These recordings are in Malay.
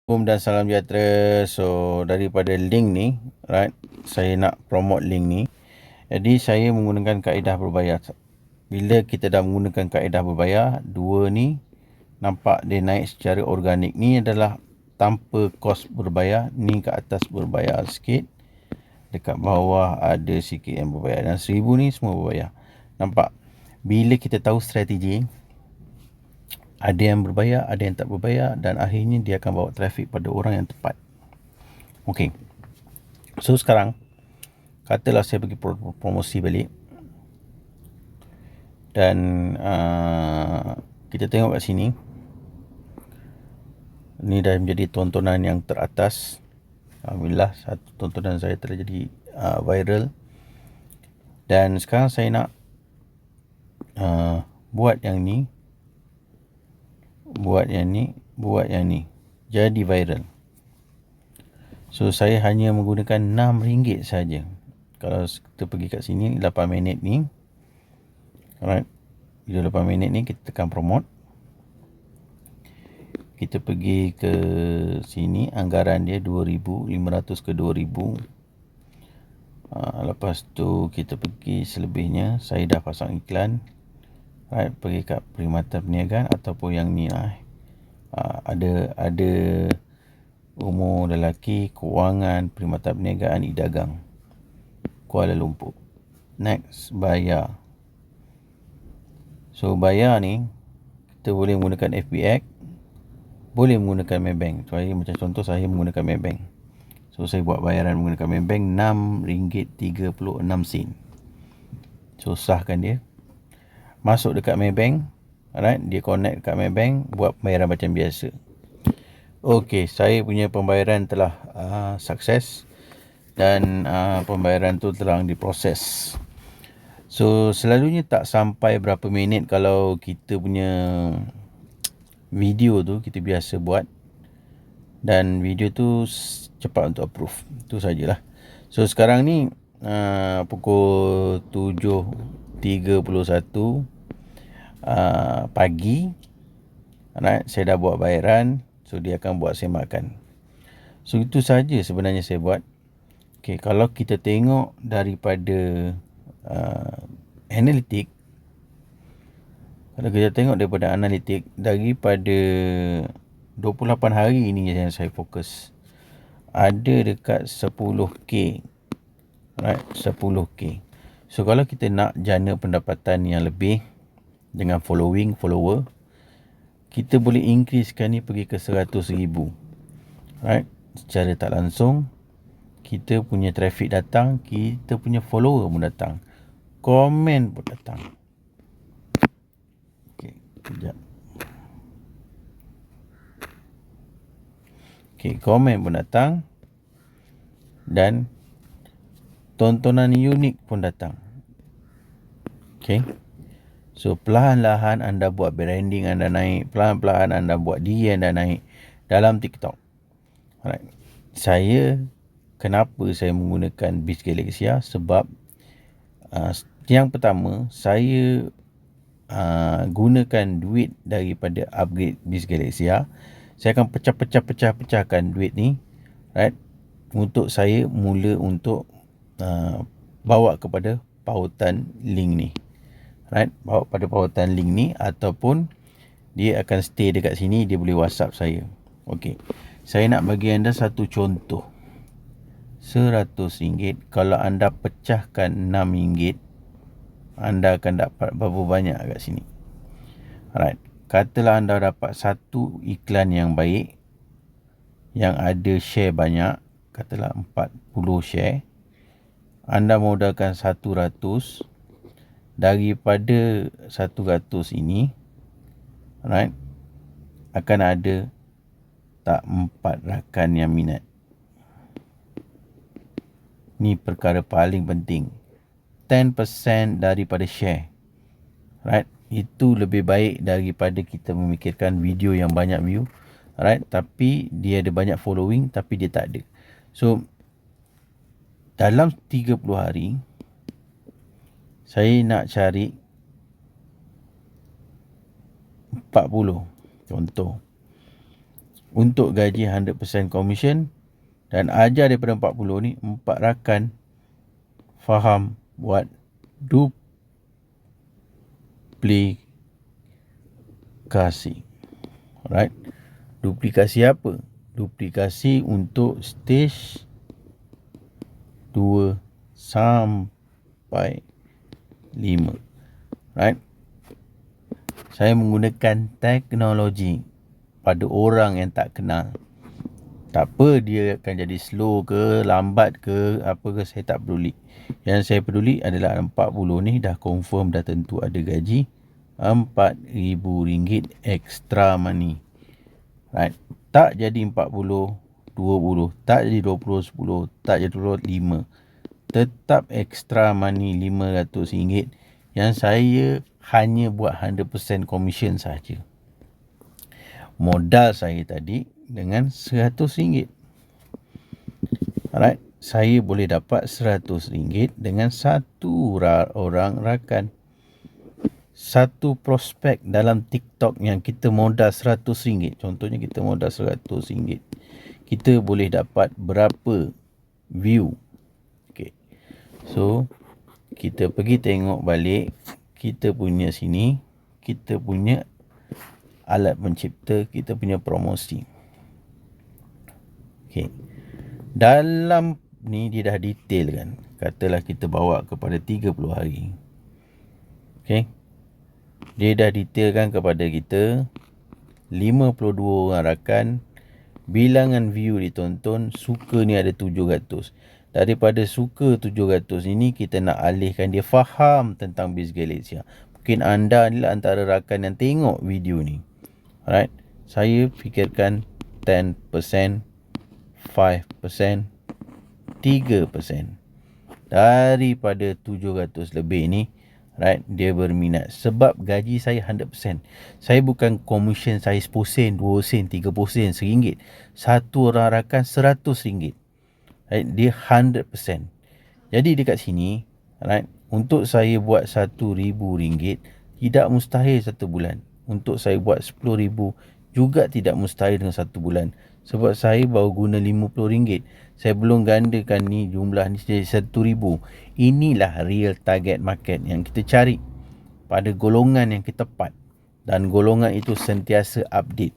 Dan salam sejahtera. So daripada link ni, right, saya nak promote link ni. Jadi saya menggunakan kaedah berbayar. Bila kita dah menggunakan kaedah berbayar, dua ni nampak dia naik secara organik. Ni adalah tanpa kos berbayar, ni ke atas berbayar sikit. Dekat bawah ada sikit yang berbayar, dan 1000 ni semua berbayar. Nampak? Bila kita tahu strategi, ada yang berbayar, ada yang tak berbayar, dan akhirnya dia akan bawa trafik pada orang yang tepat. Okey. So sekarang, katalah saya pergi promosi balik, dan kita tengok kat sini, ni dah menjadi tontonan yang teratas. Alhamdulillah, satu tontonan saya telah jadi viral. Dan sekarang saya nak buat yang ni, buat yang ni jadi viral. So saya hanya menggunakan RM6 saja. Kalau kita pergi kat sini 8 minit ni, alright, bila 8 minit ni kita tekan promote. Kita pergi ke sini, anggaran dia 2,500 ke 2,000. Lepas tu kita pergi selebihnya. Saya dah pasang iklan, right, pergi kat perkhidmatan perniagaan ataupun yang ni lah. Ada umur lelaki, kewangan, perkhidmatan perniagaan, e-dagang, Kuala Lumpur. Next, bayar. So bayar ni kita boleh menggunakan FBX, boleh menggunakan Maybank. Macam contoh saya menggunakan Maybank. So saya buat bayaran menggunakan Maybank, RM6.36. So sahkan dia, masuk dekat Maybank, alright, dia connect dekat Maybank, buat pembayaran macam biasa. Okey, saya punya pembayaran telah sukses, dan pembayaran tu telah diproses. So selalunya tak sampai berapa minit kalau kita punya video tu kita biasa buat, dan video tu cepat untuk approve. Itu sajalah. So sekarang ni pukul 7.31 pagi, alright, saya dah buat bayaran. So dia akan buat saya makan. So itu saja sebenarnya saya buat. Okay, kalau kita tengok daripada analitik, daripada 28 hari ini yang saya fokus, ada dekat 10k, right, 10k. So kalau kita nak jana pendapatan yang lebih dengan follower, kita boleh increasekan ni pergi ke 100,000, right. Secara tak langsung kita punya traffic datang, kita punya follower pun datang, komen pun datang. Okey, sekejap. Okey, komen pun datang, dan tontonan unik pun datang. Okey. So perlahan-lahan anda buat branding anda naik, perlahan-lahan anda buat diri anda naik dalam TikTok. Alright. Kenapa saya menggunakan Biz Galaxia? Sebab yang pertama, saya gunakan duit daripada upgrade Biz Galaxia. Saya akan pecahkan duit ni, right, untuk saya mula untuk bawa kepada pautan link ni, right, bawa pada pautan link ni, ataupun dia akan stay dekat sini, dia boleh WhatsApp saya. Okey, saya nak bagi anda satu contoh. RM100, kalau anda pecahkan RM6, anda akan dapat berapa banyak kat sini. Alright, katalah anda dapat satu iklan yang baik, yang ada share banyak, katalah 40 share. Anda modalkan 100. Daripada 100 ini, right, akan ada tak 4 rakan yang minat. Ni perkara paling penting. 10% daripada share, right, itu lebih baik daripada kita memikirkan video yang banyak view, right, tapi dia ada banyak following tapi dia tak ada. So dalam 30 hari saya nak cari 40, contoh untuk gaji 100% commission, dan ajar daripada 40 ni 4 rakan faham buat duplikasi. Alright. Duplikasi apa? Duplikasi untuk stage 2 sampai 5. Right? Saya menggunakan teknologi pada orang yang tak kenal. Tak apa dia akan jadi slow ke, lambat ke, apa ke, saya tak peduli. Yang saya peduli adalah 40 ni dah confirm, dah tentu ada gaji RM4,000 extra money. Right? Tak jadi 40, 20, tak jadi 20, 10, tak jadi 25. Tetap extra money RM500 yang saya hanya buat 100% commission saja. Modal saya tadi dengan RM100. Alright, saya boleh dapat RM100 dengan satu orang rakan. Satu prospek dalam TikTok yang kita modal RM100. Contohnya kita modal RM100. Kita boleh dapat berapa view? Okay. So, kita pergi tengok balik kita punya sini, kita punya alat pencipta, kita punya promosi. Okay. Dalam ni dia dah detail kan. Katalah kita bawa kepada 30 hari. Okay. Dia dah detailkan kepada kita 52 orang rakan, bilangan view ditonton, suka ni ada 700. Daripada suka 700 ini kita nak alihkan dia faham tentang Biz Galaxia. Mungkin anda ni lah antara rakan yang tengok video ni. Alright. Saya fikirkan 10%, 5%, 3% daripada 700 lebih ni. Right, dia berminat sebab gaji saya 100%. Saya bukan commission saya 10 sen, 2 sen, 30 sen, RM1. Satu orang rakan RM100. Right, dia 100%. Jadi dekat sini, right, untuk saya buat RM1,000 tidak mustahil satu bulan. Untuk saya buat RM10,000 juga tidak mustahil dengan satu bulan. Sebab saya baru guna RM50. Saya belum gandakan ni jumlah ni jadi RM1,000. Inilah real target market yang kita cari pada golongan yang kita tepat. Dan golongan itu sentiasa update.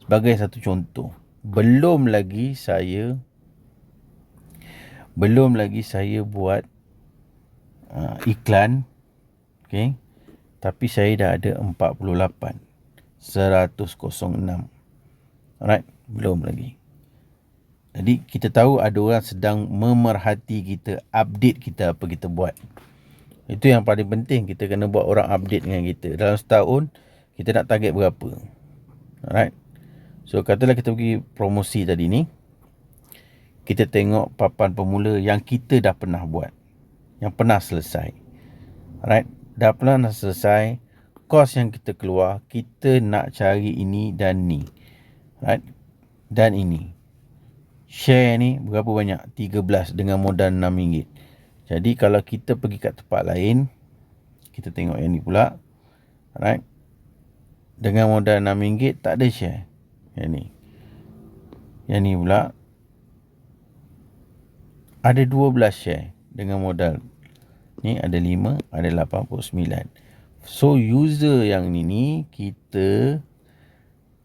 Sebagai satu contoh, belum lagi saya buat iklan. Okay. Tapi saya dah ada 48. 106. Alright, belum lagi. Jadi kita tahu ada orang sedang memerhati kita, update kita apa kita buat. Itu yang paling penting, kita kena buat orang update dengan kita. Dalam setahun kita nak target berapa. Alright. So katalah kita pergi promosi tadi ni, kita tengok papan pemula yang kita dah pernah buat, yang pernah selesai. Alright, dah pernah selesai. Kos yang kita keluar, kita nak cari ini dan ni. Right? Dan ini. Share ni berapa banyak? 13 dengan modal RM6. Jadi kalau kita pergi kat tempat lain, kita tengok yang ni pula. Right? Dengan modal RM6 tak ada share. Yang ni. Yang ni pula ada 12 share dengan modal. Ni ada 5, ada 89. So user yang ni kita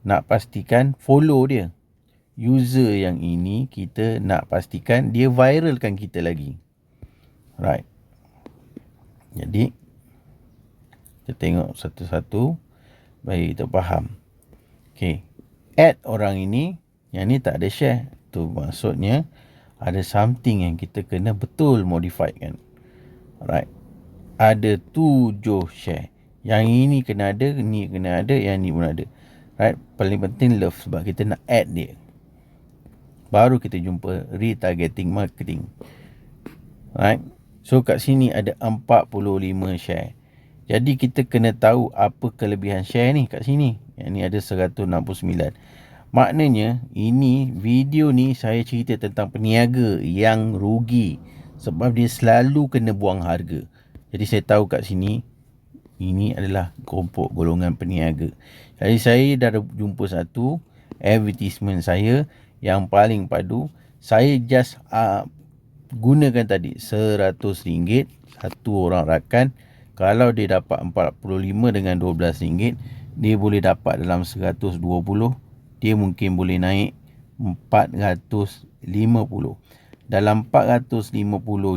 nak pastikan follow dia. User yang ini kita nak pastikan dia viralkan kita lagi. Right. Jadi kita tengok satu-satu bagi kita faham. Okay. Add orang ini, yang ni tak ada share. Tu maksudnya ada something yang kita kena betul modify kan. Right. Ada 7 share. Yang ini kena ada, ni kena ada, yang ni pun ada. Right. Paling penting love sebab kita nak add dia. Baru kita jumpa retargeting marketing. Right. So kat sini ada 45 share. Jadi kita kena tahu apa kelebihan share ni kat sini. Yang ni ada 169. Maknanya ini video ni saya cerita tentang peniaga yang rugi sebab dia selalu kena buang harga. Jadi saya tahu kat sini ini adalah kelompok golongan peniaga. Jadi saya dah jumpa satu advertisement saya yang paling padu. Saya just gunakan tadi RM100 satu orang rakan. Kalau dia dapat 45 dengan RM12, dia boleh dapat dalam 120, dia mungkin boleh naik 450. Dalam 450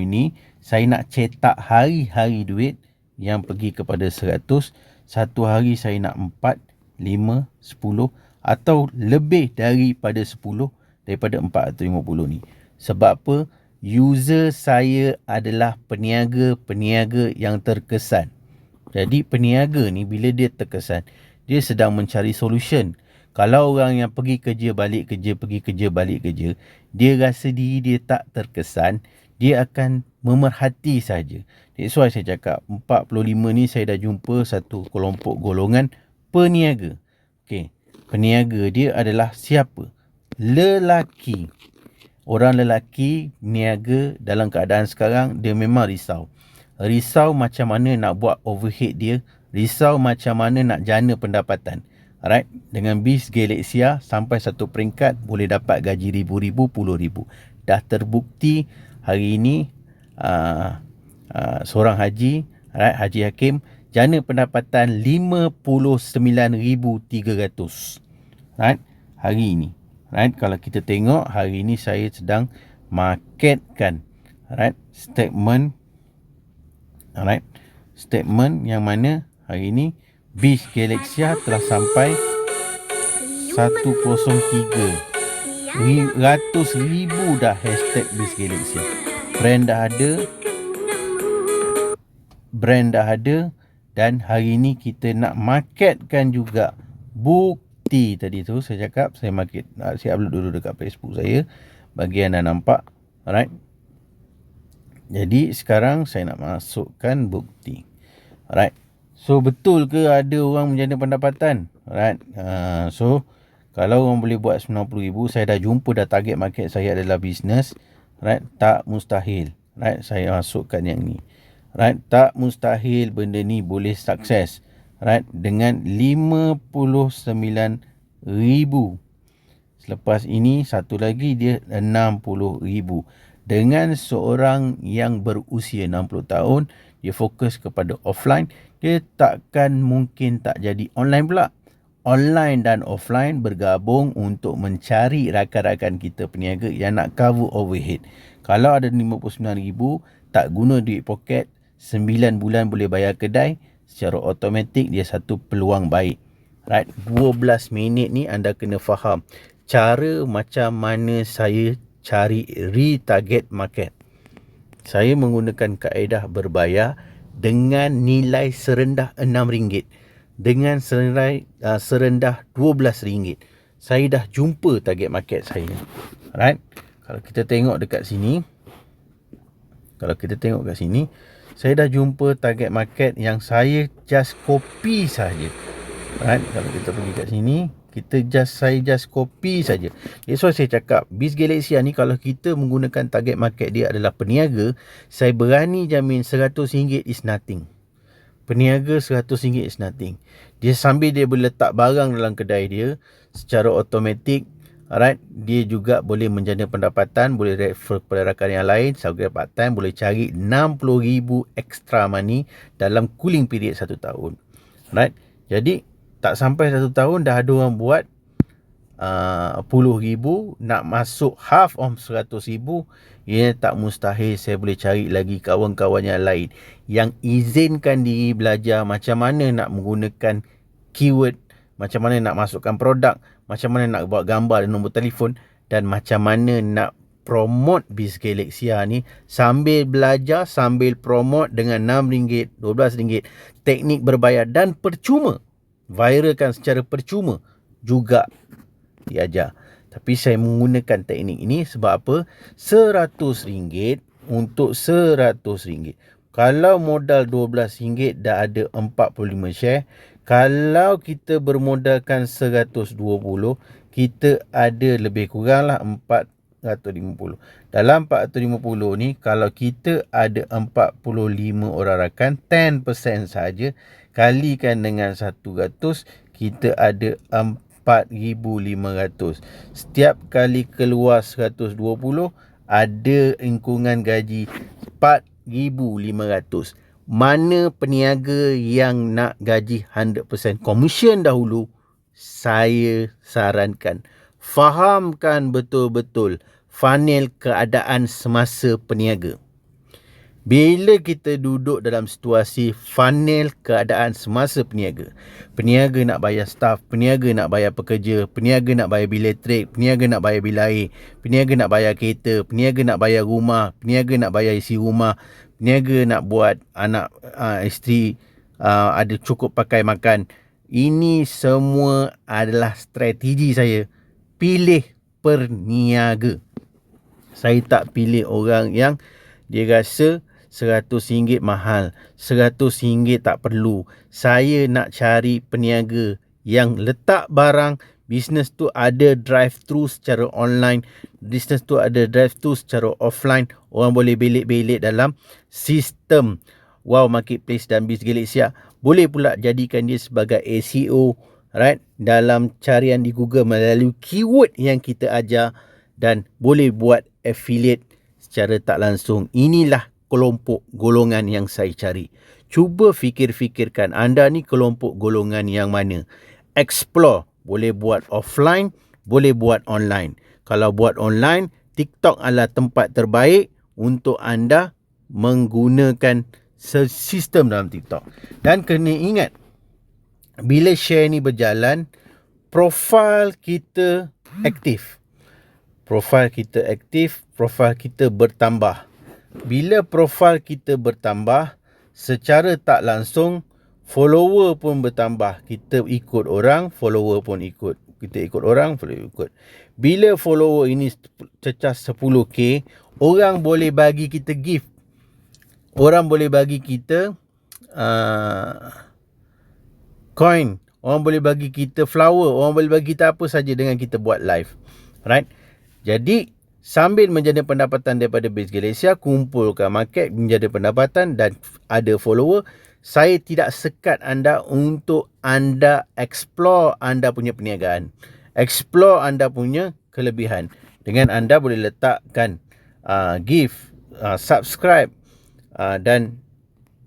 ini, saya nak cetak hari-hari duit yang pergi kepada 100. Satu hari saya nak 4, 5, 10 atau lebih daripada 10 daripada 450 ni. Sebab apa? User saya adalah peniaga-peniaga yang terkesan. Jadi peniaga ni bila dia terkesan, dia sedang mencari solution. Kalau orang yang pergi kerja balik kerja, pergi kerja balik kerja, dia rasa diri dia tak terkesan, dia akan memerhati saja. That's why saya cakap 45 ni saya dah jumpa satu kelompok golongan peniaga. Okey, peniaga dia adalah siapa? Lelaki. Orang lelaki niaga dalam keadaan sekarang, dia memang risau. Risau macam mana nak buat overhead dia. Risau macam mana nak jana pendapatan. Alright, dengan BIS Galaxia sampai satu peringkat boleh dapat gaji ribu-ribu, puluh-ribu. Dah terbukti hari ini seorang haji, alright, Haji Hakim, jana pendapatan 59,300. Right, hari ini. Right, kalau kita tengok hari ini saya sedang marketkan, right, statement, alright, statement yang mana hari ini BIS Galaxia telah sampai 103 ratus ribu dah hashtag BIS Galaxia. Brand dah ada dan hari ini kita nak marketkan juga bukti. Tadi tu saya cakap saya upload dulu dekat Facebook saya bagi anda nampak. Alright. Jadi sekarang saya nak masukkan bukti. Alright. So betul ke ada orang menjana pendapatan? Alright. So kalau orang boleh buat 90,000, saya dah jumpa dah target market saya adalah bisnes. Right, tak mustahil. Right, saya masukkan yang ni. Right, tak mustahil benda ni boleh sukses. Right, dengan 59,000. Selepas ini satu lagi dia 60,000. Dengan seorang yang berusia 60 tahun, dia fokus kepada offline, dia takkan mungkin tak jadi online pula. Online dan offline bergabung untuk mencari rakan-rakan kita peniaga yang nak cover overhead. Kalau ada 59,000, tak guna duit poket, 9 bulan boleh bayar kedai, secara automatik dia satu peluang baik. Right, 12 minit ni anda kena faham cara macam mana saya cari retarget market. Saya menggunakan kaedah berbayar dengan nilai serendah RM6. Dengan serendah RM12. Saya dah jumpa target market saya. Right? Kalau kita tengok dekat sini, saya dah jumpa target market yang saya just copy saja. Right? Kalau kita pergi kat sini, saya just copy saja. That's why saya cakap BIS Galaxia ni kalau kita menggunakan target market dia adalah peniaga, saya berani jamin RM100 is nothing. Peniaga RM100 is nothing. Dia sambil dia boleh letak barang dalam kedai dia secara automatik, alright, dia juga boleh menjana pendapatan, boleh refer kepada rakan yang lain, sebagai part time boleh cari 60,000 extra money dalam cooling period 1 tahun. Alright. Jadi tak sampai 1 tahun dah ada orang buat 10,000, nak masuk half of 100,000. Ia tak mustahil. Saya boleh cari lagi kawan-kawan yang lain yang izinkan diri belajar macam mana nak menggunakan keyword, macam mana nak masukkan produk, macam mana nak buat gambar dan nombor telefon, dan macam mana nak promote BIS Galaxia ni sambil belajar, sambil promote dengan RM6, RM12, teknik berbayar dan percuma. Viralkan secara percuma juga diajar. Tapi saya menggunakan teknik ini sebab apa? RM100 untuk RM100. Kalau modal RM12 dah ada 45 share. Kalau kita bermodalkan 120, kita ada lebih kurang lah 450. Dalam 450 ni, kalau kita ada 45 orang rakan, 10% saja, kalikan dengan 100, kita ada 4,500. Setiap kali keluar 120, ada ingkungan gaji 4,500. Mana peniaga yang nak gaji 100% commission dahulu, saya sarankan fahamkan betul-betul funnel keadaan semasa peniaga. Bila kita duduk dalam situasi funnel keadaan semasa peniaga, peniaga nak bayar staff, peniaga nak bayar pekerja, peniaga nak bayar bil elektrik, peniaga nak bayar bil air, peniaga nak bayar kereta, peniaga nak bayar rumah, peniaga nak bayar isi rumah, peniaga nak buat anak isteri ada cukup pakai makan. Ini semua adalah strategi saya. Pilih peniaga. Saya tak pilih orang yang dia rasa RM100 mahal, RM100 tak perlu. Saya nak cari peniaga yang letak barang, bisnes tu ada drive-thru secara online, bisnes tu ada drive-thru secara offline. Orang boleh belik-belik dalam sistem Wow Marketplace dan BizGalaxy. Boleh pula jadikan dia sebagai SEO, right? Dalam carian di Google melalui keyword yang kita ajar, dan boleh buat affiliate secara tak langsung. Inilah kelompok golongan yang saya cari. Cuba fikir-fikirkan anda ni kelompok golongan yang mana. Explore. Boleh buat offline, boleh buat online. Kalau buat online, TikTok adalah tempat terbaik untuk anda menggunakan sistem dalam TikTok. Dan kena ingat, bila share ni berjalan, profil kita aktif. Profil kita bertambah. Bila profil kita bertambah, secara tak langsung follower pun bertambah. Kita ikut orang, follower pun ikut. Kita ikut orang, follower ikut. Bila follower ini cecah 10k, orang boleh bagi kita gift. Orang boleh bagi kita coin. Orang boleh bagi kita flower. Orang boleh bagi kita apa saja dengan kita buat live. Right? Jadi, sambil menjadi pendapatan daripada BizGalaxy, kumpulkan market, menjadi pendapatan dan ada follower. Saya tidak sekat anda untuk anda explore anda punya perniagaan. Explore anda punya kelebihan. Dengan anda boleh letakkan gift, subscribe dan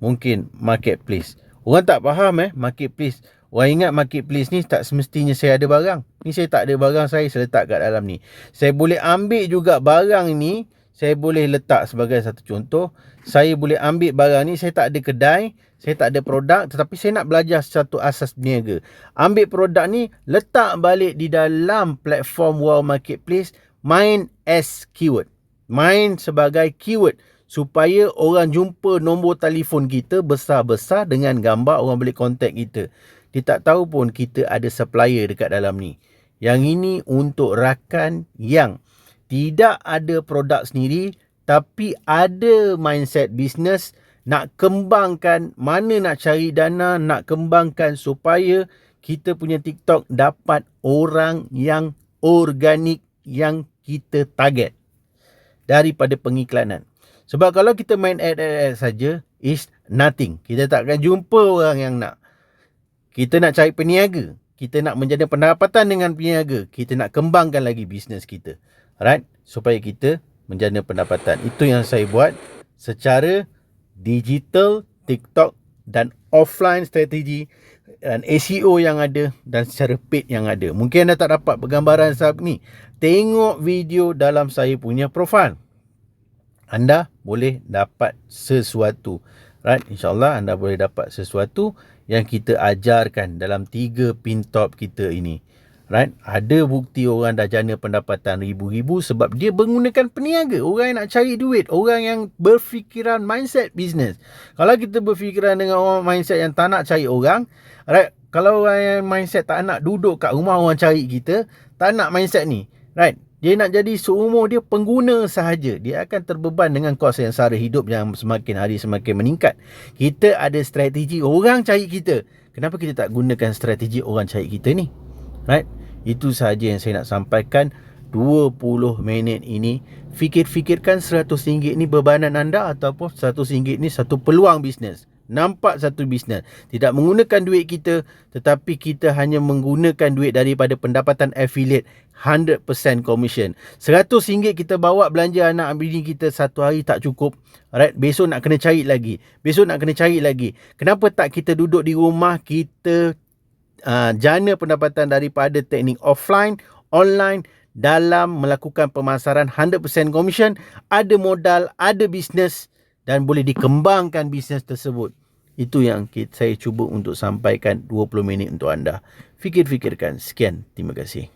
mungkin marketplace. Orang tak faham marketplace. Orang ingat marketplace ni tak semestinya saya ada barang. Ni saya tak ada barang, saya letak kat dalam ni. Saya boleh ambil juga barang ni, saya boleh letak sebagai satu contoh. Saya boleh ambil barang ni, saya tak ada kedai, saya tak ada produk, tetapi saya nak belajar satu asas berniaga. Ambil produk ni, letak balik di dalam platform Wow Marketplace, main as keyword. Main sebagai keyword. Supaya orang jumpa nombor telefon kita besar-besar dengan gambar, orang boleh contact kita. Dia tak tahu pun kita ada supplier dekat dalam ni. Yang ini untuk rakan yang tidak ada produk sendiri, tapi ada mindset bisnes, nak kembangkan, mana nak cari dana, nak kembangkan supaya kita punya TikTok dapat orang yang organik yang kita target daripada pengiklanan. Sebab kalau kita main ad saja, is nothing. Kita takkan jumpa orang yang nak. Kita nak cari peniaga. Kita nak menjadi pendapatan dengan peniaga. Kita nak kembangkan lagi bisnes kita. Alright? Supaya kita menjadi pendapatan. Itu yang saya buat secara digital, TikTok dan offline strategi dan SEO yang ada dan secara paid yang ada. Mungkin anda tak dapat pergambaran saat ni. Tengok video dalam saya punya profil. Anda boleh dapat sesuatu. Right? InsyaAllah anda boleh dapat sesuatu yang kita ajarkan dalam 3 pin top kita ini. Right? Ada bukti orang dah jana pendapatan ribu-ribu sebab dia menggunakan peniaga. Orang yang nak cari duit. Orang yang berfikiran mindset bisnes. Kalau kita berfikiran dengan orang mindset yang tak nak cari orang. Right? Kalau orang yang mindset tak nak duduk kat rumah orang cari kita. Tak nak mindset ni. Right? Dia nak jadi seumur dia pengguna sahaja. Dia akan terbeban dengan kos yang sara hidup yang semakin hari semakin meningkat. Kita ada strategi orang cari kita. Kenapa kita tak gunakan strategi orang cari kita ni? Right? Itu sahaja yang saya nak sampaikan 20 minit ini. Fikir-fikirkan RM100 ni bebanan anda ataupun RM100 ni satu peluang bisnes. nampak satu bisnes. Tidak menggunakan duit kita, tetapi kita hanya menggunakan duit daripada pendapatan affiliate 100% commission. RM100 kita bawa belanja anak bini kita satu hari tak cukup. Alright, besok nak kena cari lagi. Besok nak kena cari lagi. Kenapa tak kita duduk di rumah, kita jana pendapatan daripada teknik offline, online dalam melakukan pemasaran 100% commission, ada modal, ada bisnes dan boleh dikembangkan bisnes tersebut. Itu yang saya cuba untuk sampaikan 20 minit untuk anda. Fikir-fikirkan. Sekian. Terima kasih.